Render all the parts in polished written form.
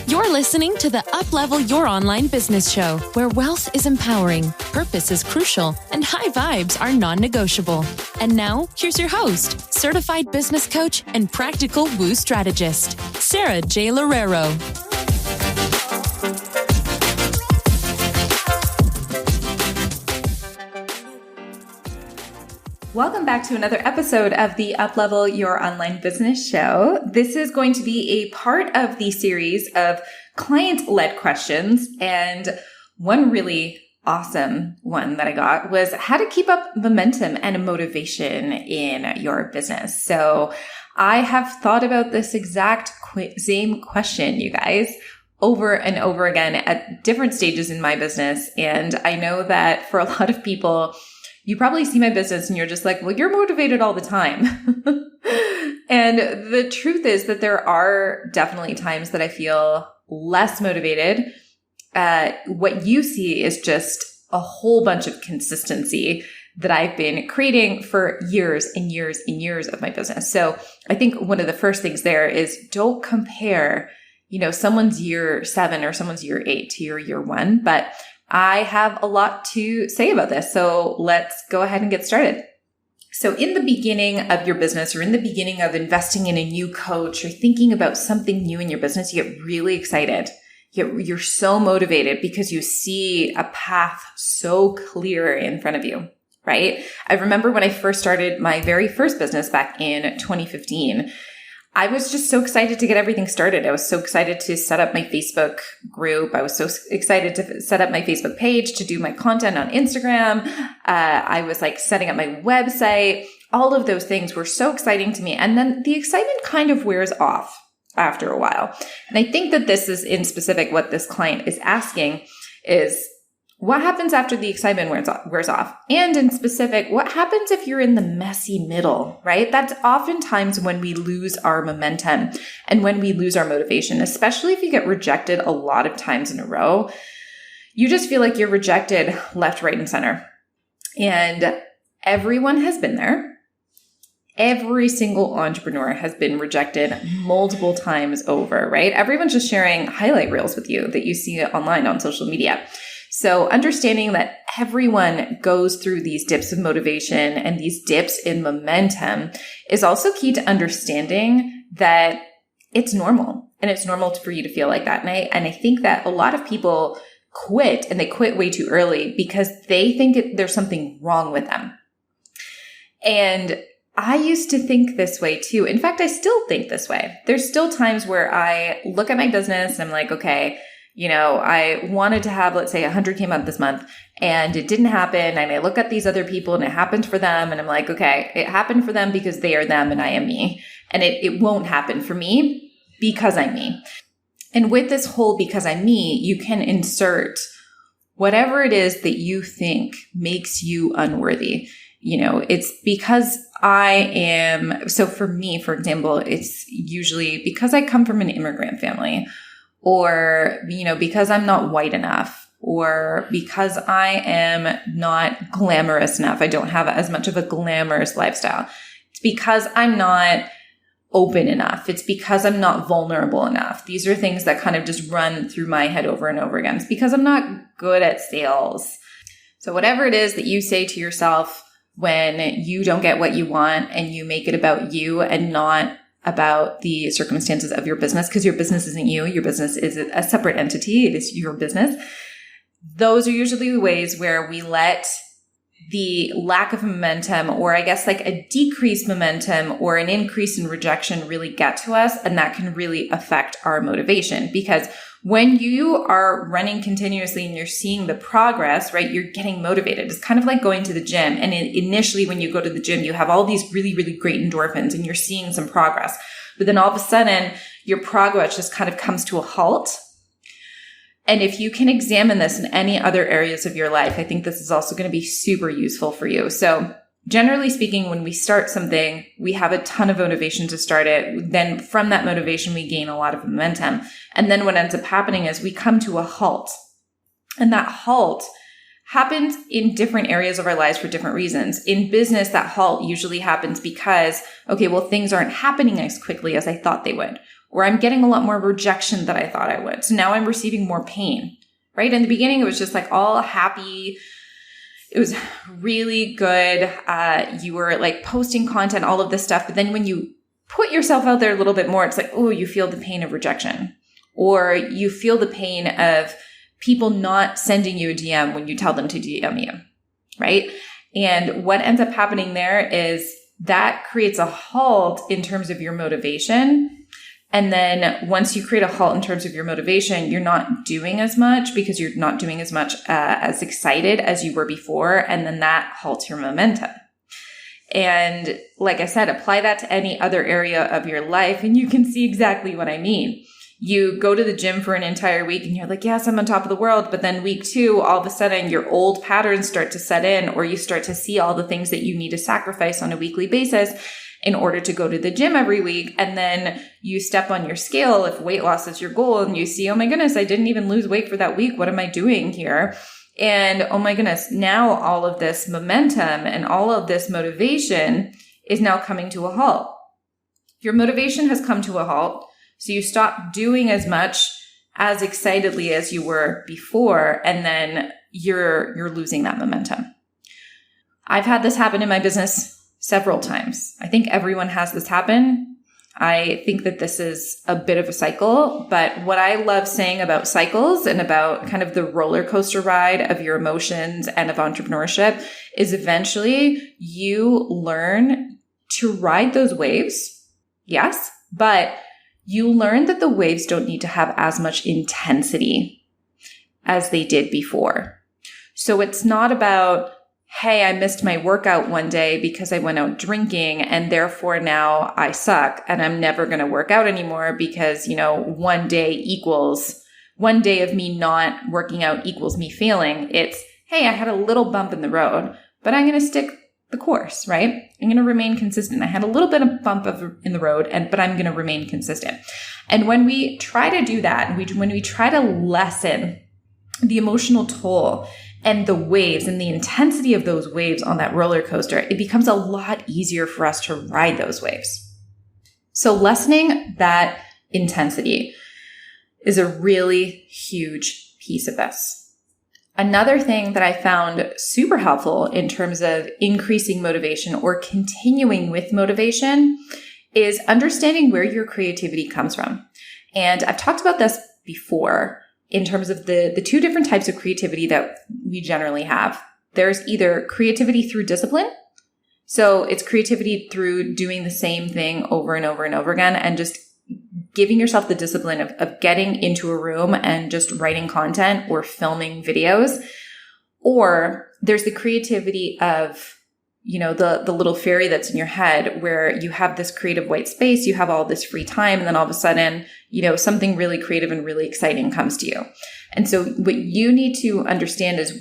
You're listening to the Uplevel Your Online Business Show, where wealth is empowering, purpose is crucial, and high vibes are non-negotiable. And now, here's your host, certified business coach and practical woo strategist, Sarah J. Loureiro. Welcome back to another episode of the Uplevel Your Online Business Show. This is going to be a part of the series of client-led questions, and one really awesome one that I got was how to keep up momentum and motivation in your business. So I have thought about this exact same question, you guys, over and over again at different stages in my business, and I know that for a lot of people, you probably see my business and you're just like, well, you're motivated all the time. And the truth is that there are definitely times that I feel less motivated. What you see is just a whole bunch of consistency that I've been creating for years and years and years of my business. So I think one of the first things there is don't compare, someone's year 7 or someone's year 8 to your year 1, but I have a lot to say about this, so let's go ahead and get started. So in the beginning of your business or in the beginning of investing in a new coach or thinking about something new in your business, you get really excited. You're so motivated because you see a path so clear in front of you, right? I remember when I first started my very first business back in 2015, I was just so excited to get everything started. I was so excited to set up my Facebook group. I was so excited to set up my Facebook page, to do my content on Instagram. I was setting up my website. All of those things were so exciting to me. And then the excitement kind of wears off after a while. And I think that this is in specific what this client is asking is, what happens after the excitement wears off? And in specific, what happens if you're in the messy middle, right? That's oftentimes when we lose our momentum and when we lose our motivation, especially if you get rejected a lot of times in a row. You just feel like you're rejected left, right, and center. And everyone has been there. Every single entrepreneur has been rejected multiple times over, right? Everyone's just sharing highlight reels with you that you see online on social media. So understanding that everyone goes through these dips of motivation and these dips in momentum is also key to understanding that it's normal, and it's normal for you to feel like that. And I think that a lot of people quit, and they quit way too early because they think there's something wrong with them. And I used to think this way too. In fact, I still think this way. There's still times where I look at my business and I'm like, okay, I wanted to have, let's say, 100K a month this month, and it didn't happen. And I look at these other people and it happened for them. And I'm like, okay, it happened for them because they are them and I am me. And it won't happen for me because I'm me. And with this whole because I'm me, you can insert whatever it is that you think makes you unworthy. It's because I am. So for me, for example, it's usually because I come from an immigrant family, or, because I'm not white enough, or because I am not glamorous enough. I don't have as much of a glamorous lifestyle. It's because I'm not open enough. It's because I'm not vulnerable enough. These are things that kind of just run through my head over and over again. It's because I'm not good at sales. So whatever it is that you say to yourself when you don't get what you want and you make it about you and not about the circumstances of your business, because your business isn't you. Your business is a separate entity. It is your business. Those are usually the ways where we let the lack of momentum, or I guess a decreased momentum or an increase in rejection, really get to us. And that can really affect our motivation, because when you are running continuously and you're seeing the progress, right, you're getting motivated. It's kind of like going to the gym. And initially, when you go to the gym, you have all these really, really great endorphins and you're seeing some progress. But then all of a sudden, your progress just kind of comes to a halt. And if you can examine this in any other areas of your life, I think this is also going to be super useful for you. So generally speaking, when we start something, we have a ton of motivation to start it. Then from that motivation, we gain a lot of momentum. And then what ends up happening is we come to a halt. And that halt happens in different areas of our lives for different reasons. In business, that halt usually happens because, okay, well, things aren't happening as quickly as I thought they would, or I'm getting a lot more rejection than I thought I would. So now I'm receiving more pain, right? In the beginning, it was just like all happy. It was really good. You were like posting content, all of this stuff. But then when you put yourself out there a little bit more, it's like, oh, you feel the pain of rejection, or you feel the pain of people not sending you a DM when you tell them to DM you, right? And what ends up happening there is that creates a halt in terms of your motivation. And then once you create a halt in terms of your motivation, you're not doing as much because you're not doing as much as excited as you were before. And then that halts your momentum. And like I said, apply that to any other area of your life and you can see exactly what I mean. You go to the gym for an entire week and you're like, yes, I'm on top of the world. But then week 2, all of a sudden your old patterns start to set in, or you start to see all the things that you need to sacrifice on a weekly basis in order to go to the gym every week. And then you step on your scale if weight loss is your goal and you see, oh my goodness, I didn't even lose weight for that week. What am I doing here? And oh my goodness, now all of this momentum and all of this motivation is now coming to a halt. Your motivation has come to a halt. So you stop doing as much as excitedly as you were before, and then you're losing that momentum. I've had this happen in my business several times. I think everyone has this happen. I think that this is a bit of a cycle, but what I love saying about cycles and about kind of the roller coaster ride of your emotions and of entrepreneurship is eventually you learn to ride those waves. Yes, but you learn that the waves don't need to have as much intensity as they did before. So it's not about, hey, I missed my workout one day because I went out drinking and therefore now I suck and I'm never going to work out anymore because, one day of me not working out equals me failing. It's, hey, I had a little bump in the road, but I'm going to stick the course, right? I'm going to remain consistent. I had a little bit of bump in the road, but I'm going to remain consistent. And when we try to do that, when we try to lessen the emotional toll and the waves and the intensity of those waves on that roller coaster, it becomes a lot easier for us to ride those waves. So lessening that intensity is a really huge piece of this. Another thing that I found super helpful in terms of increasing motivation or continuing with motivation is understanding where your creativity comes from. And I've talked about this before in terms of the 2 different types of creativity that we generally have. There's either creativity through discipline. So it's creativity through doing the same thing over and over and over again and just giving yourself the discipline of getting into a room and just writing content or filming videos. Or there's the creativity of, the little fairy that's in your head where you have this creative white space, you have all this free time, and then all of a sudden, something really creative and really exciting comes to you. And so what you need to understand is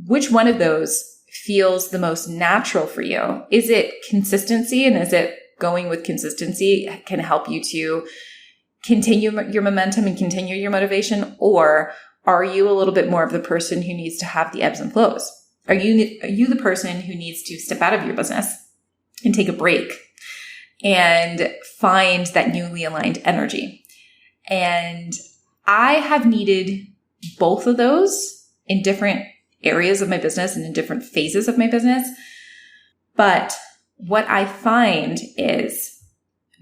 which one of those feels the most natural for you. Is it consistency, and is it going with consistency can help you to continue your momentum and continue your motivation? Or are you a little bit more of the person who needs to have the ebbs and flows? Are you the person who needs to step out of your business and take a break and find that newly aligned energy? And I have needed both of those in different areas of my business and in different phases of my business. But what I find is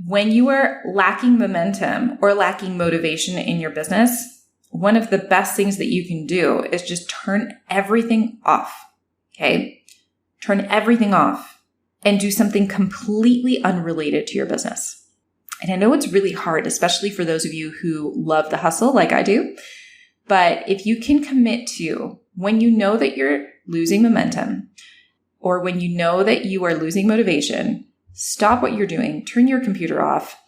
when you are lacking momentum or lacking motivation in your business, one of the best things that you can do is just turn everything off. Okay? Turn everything off and do something completely unrelated to your business. And I know it's really hard, especially for those of you who love the hustle like I do. But if you can commit to when you know that you're losing momentum or when you know that you are losing motivation, stop what you're doing, turn your computer off,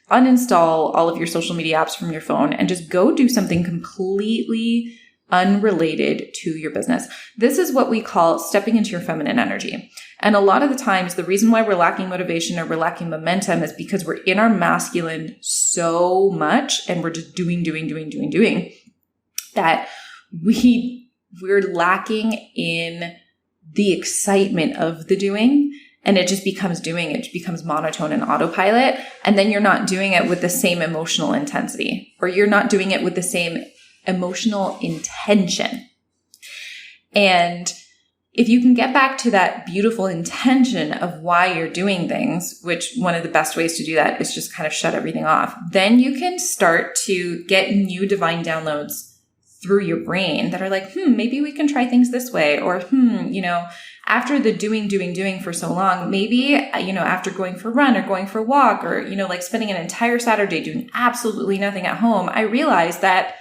uninstall all of your social media apps from your phone, and just go do something completely unrelated to your business. This is what we call stepping into your feminine energy. And a lot of the times, the reason why we're lacking motivation or we're lacking momentum is because we're in our masculine so much and we're just doing, that we we're lacking in the excitement of the doing, and it just becomes doing. It becomes monotone and autopilot. And then you're not doing it with the same emotional intensity, or you're not doing it with the same emotional intention. And if you can get back to that beautiful intention of why you're doing things, which one of the best ways to do that is just kind of shut everything off, then you can start to get new divine downloads through your brain that are like, maybe we can try things this way. Or, after the doing for so long, maybe, after going for a run or going for a walk or, like spending an entire Saturday doing absolutely nothing at home, I realized that,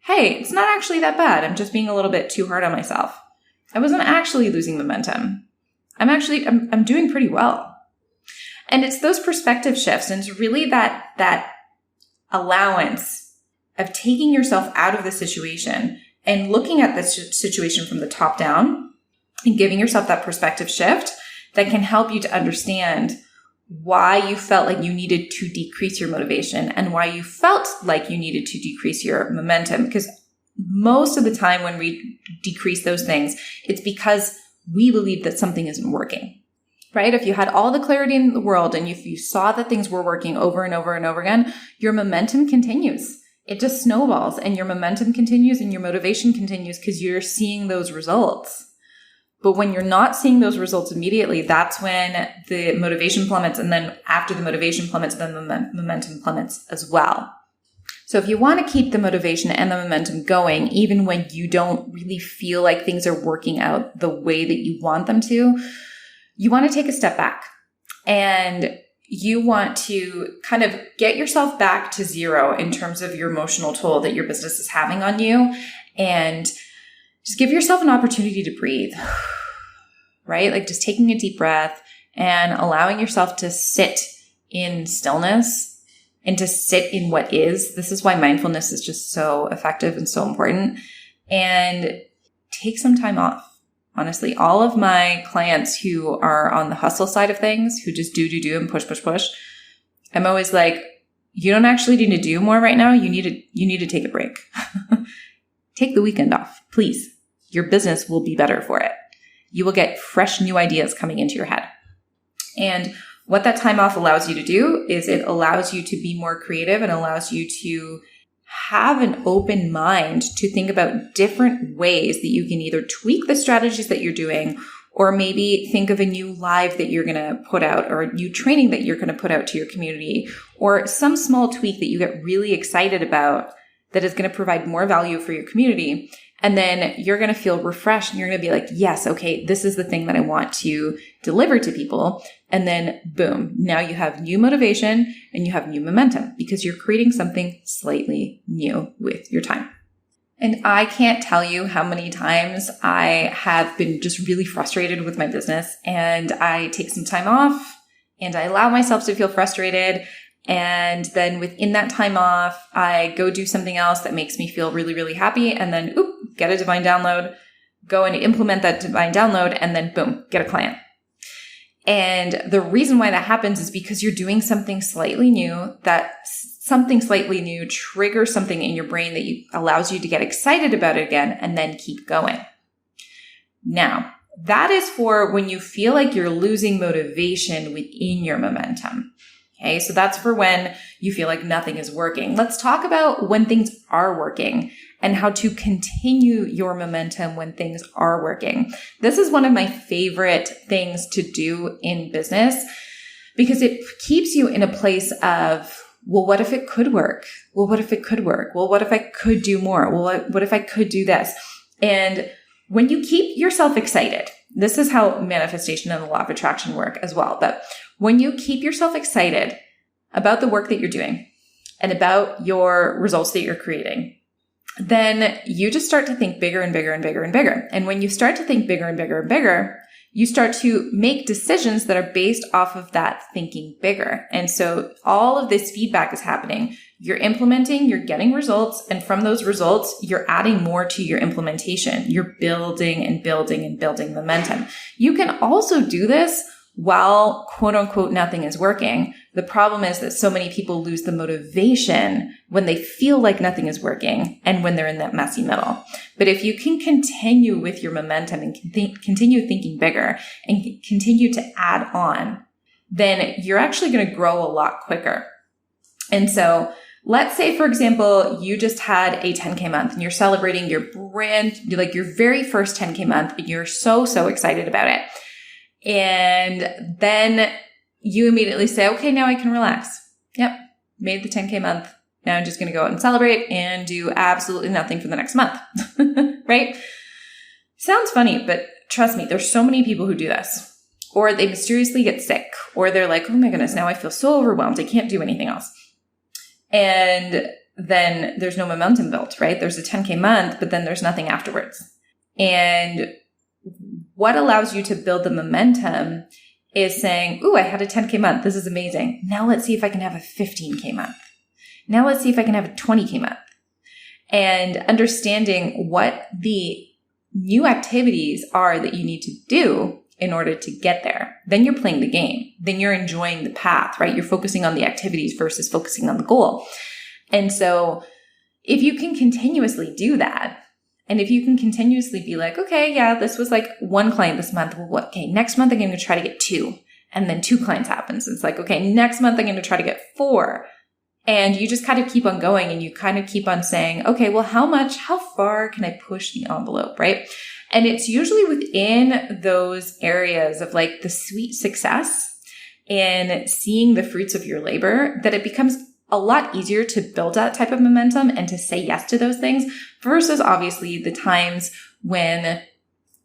hey, it's not actually that bad. I'm just being a little bit too hard on myself. I wasn't actually losing momentum. I'm doing pretty well. And it's those perspective shifts, and it's really that allowance of taking yourself out of the situation and looking at this situation from the top down and giving yourself that perspective shift that can help you to understand why you felt like you needed to decrease your motivation and why you felt like you needed to decrease your momentum. Because most of the time when we decrease those things, it's because we believe that something isn't working, right? If you had all the clarity in the world and if you saw that things were working over and over and over again, your momentum continues. It just snowballs, and your momentum continues and your motivation continues because you're seeing those results. But when you're not seeing those results immediately, that's when the motivation plummets. And then after the motivation plummets, then the momentum plummets as well. So if you want to keep the motivation and the momentum going, even when you don't really feel like things are working out the way that you want them to, you want to take a step back, and you want to kind of get yourself back to zero in terms of your emotional toll that your business is having on you, and just give yourself an opportunity to breathe, right? Like just taking a deep breath and allowing yourself to sit in stillness and to sit in what is. This is why mindfulness is just so effective and so important. And take some time off. Honestly, all of my clients who are on the hustle side of things, who just do and push, I'm always like, you don't actually need to do more right now. You need to take a break. Take the weekend off, please. Your business will be better for it. You will get fresh new ideas coming into your head. And what that time off allows you to do is it allows you to be more creative and allows you to have an open mind to think about different ways that you can either tweak the strategies that you're doing, or maybe think of a new live that you're going to put out, or a new training that you're going to put out to your community, or some small tweak that you get really excited about that is going to provide more value for your community. And then you're going to feel refreshed and you're going to be like, yes, okay, this is the thing that I want to deliver to people. And then boom, now you have new motivation and you have new momentum because you're creating something slightly new with your time. And I can't tell you how many times I have been just really frustrated with my business, and I take some time off and I allow myself to feel frustrated. And then within that time off, I go do something else that makes me feel really, really happy. And then, get a divine download, go and implement that divine download, and then boom, get a client. And the reason why that happens is because you're doing something slightly new. That something slightly new triggers something in your brain that allows you to get excited about it again and then keep going. Now, that is for when you feel like you're losing motivation within your momentum. Okay, so that's for when you feel like nothing is working. Let's talk about when things are working and how to continue your momentum when things are working. This is one of my favorite things to do in business because it keeps you in a place of, well, what if it could work? Well, what if it could work? Well, what if I could do more? Well, what if I could do this? And when you keep yourself excited, this is how manifestation and the law of attraction work as well. But when you keep yourself excited about the work that you're doing and about your results that you're creating, then you just start to think bigger and bigger and bigger and bigger. And when you start to think bigger and bigger and bigger, you start to make decisions that are based off of that thinking bigger. And so all of this feedback is happening. You're implementing, you're getting results, and from those results, you're adding more to your implementation. You're building and building and building momentum. You can also do this while quote unquote nothing is working. The problem is that so many people lose the motivation when they feel like nothing is working and when they're in that messy middle. But if you can continue with your momentum and continue thinking bigger and continue to add on, then you're actually going to grow a lot quicker. And so let's say, for example, you just had a 10K month and you're celebrating your very first 10K month, and you're so excited about it. And then you immediately say, okay, now I can relax. Yep. Made the 10K month. Now I'm just going to go out and celebrate and do absolutely nothing for the next month. Right? Sounds funny, but trust me, there's so many people who do this. Or they mysteriously get sick, or they're like, oh my goodness, now I feel so overwhelmed. I can't do anything else. And then there's no momentum built, right? There's a 10K month, but then there's nothing afterwards. And what allows you to build the momentum is saying, ooh, I had a 10K month. This is amazing. Now let's see if I can have a 15K month. Now let's see if I can have a 20K month. And understanding what the new activities are that you need to do in order to get there. Then you're playing the game. Then you're enjoying the path, right? You're focusing on the activities versus focusing on the goal. And so if you can continuously do that, and if you can continuously be like, okay, yeah, this was like one client this month. Well, okay, next month I'm going to try to get 2. And then 2 clients happens. It's like, okay, next month I'm going to try to get 4. And you just kind of keep on going, and you kind of keep on saying, okay, well, how far can I push the envelope, right? And it's usually within those areas of like the sweet success and seeing the fruits of your labor that it becomes a lot easier to build that type of momentum and to say yes to those things versus obviously the times when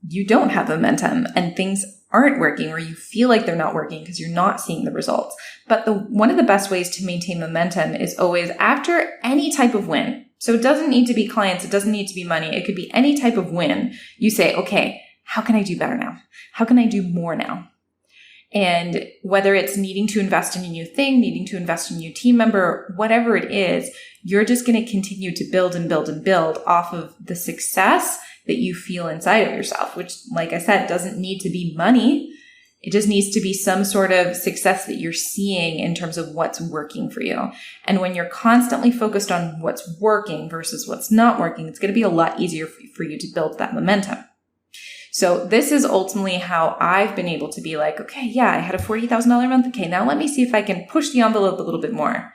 you don't have momentum and things aren't working, or you feel like they're not working because you're not seeing the results. But one of the best ways to maintain momentum is always after any type of win. So it doesn't need to be clients. It doesn't need to be money. It could be any type of win. You say, okay, how can I do better now? How can I do more now? And whether it's needing to invest in a new thing, needing to invest in a new team member, whatever it is, you're just going to continue to build and build and build off of the success that you feel inside of yourself, which, like I said, doesn't need to be money. It just needs to be some sort of success that you're seeing in terms of what's working for you. And when you're constantly focused on what's working versus what's not working, it's going to be a lot easier for you to build that momentum. So this is ultimately how I've been able to be like, okay, yeah, I had a $40,000 month. Okay, now let me see if I can push the envelope a little bit more.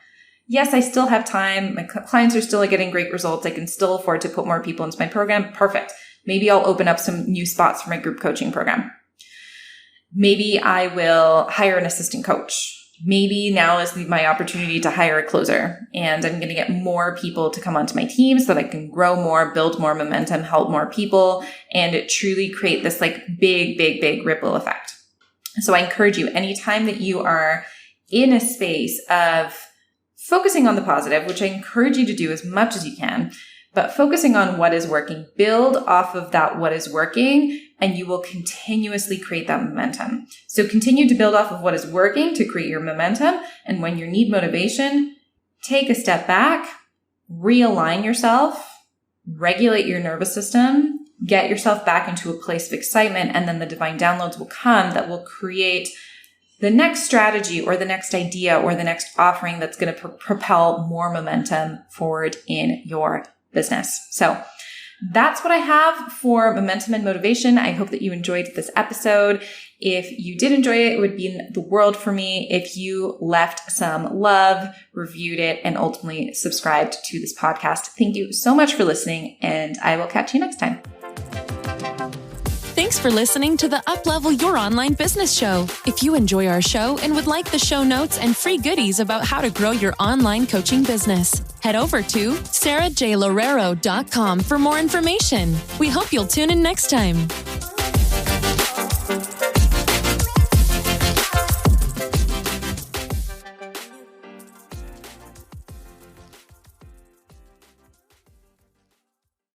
Yes, I still have time. My clients are still getting great results. I can still afford to put more people into my program. Perfect. Maybe I'll open up some new spots for my group coaching program. Maybe I will hire an assistant coach. Maybe now is my opportunity to hire a closer, and I'm going to get more people to come onto my team so that I can grow more, build more momentum, help more people, and truly create this like big ripple effect. So I encourage you, anytime that you are in a space of focusing on the positive, which I encourage you to do as much as you can, but focusing on what is working, build off of that what is working, and you will continuously create that momentum. So continue to build off of what is working to create your momentum. And when you need motivation, take a step back, realign yourself, regulate your nervous system, get yourself back into a place of excitement, and then the divine downloads will come that will create the next strategy or the next idea or the next offering that's going to propel more momentum forward in your business. So that's what I have for momentum and motivation. I hope that you enjoyed this episode. If you did enjoy it, it would mean the world for me if you left some love, reviewed it, and ultimately subscribed to this podcast. Thank you so much for listening, and I will catch you next time. Thanks for listening to the Uplevel Your Online Business Show. If you enjoy our show and would like the show notes and free goodies about how to grow your online coaching business, head over to sarahjlorero.com for more information. We hope you'll tune in next time.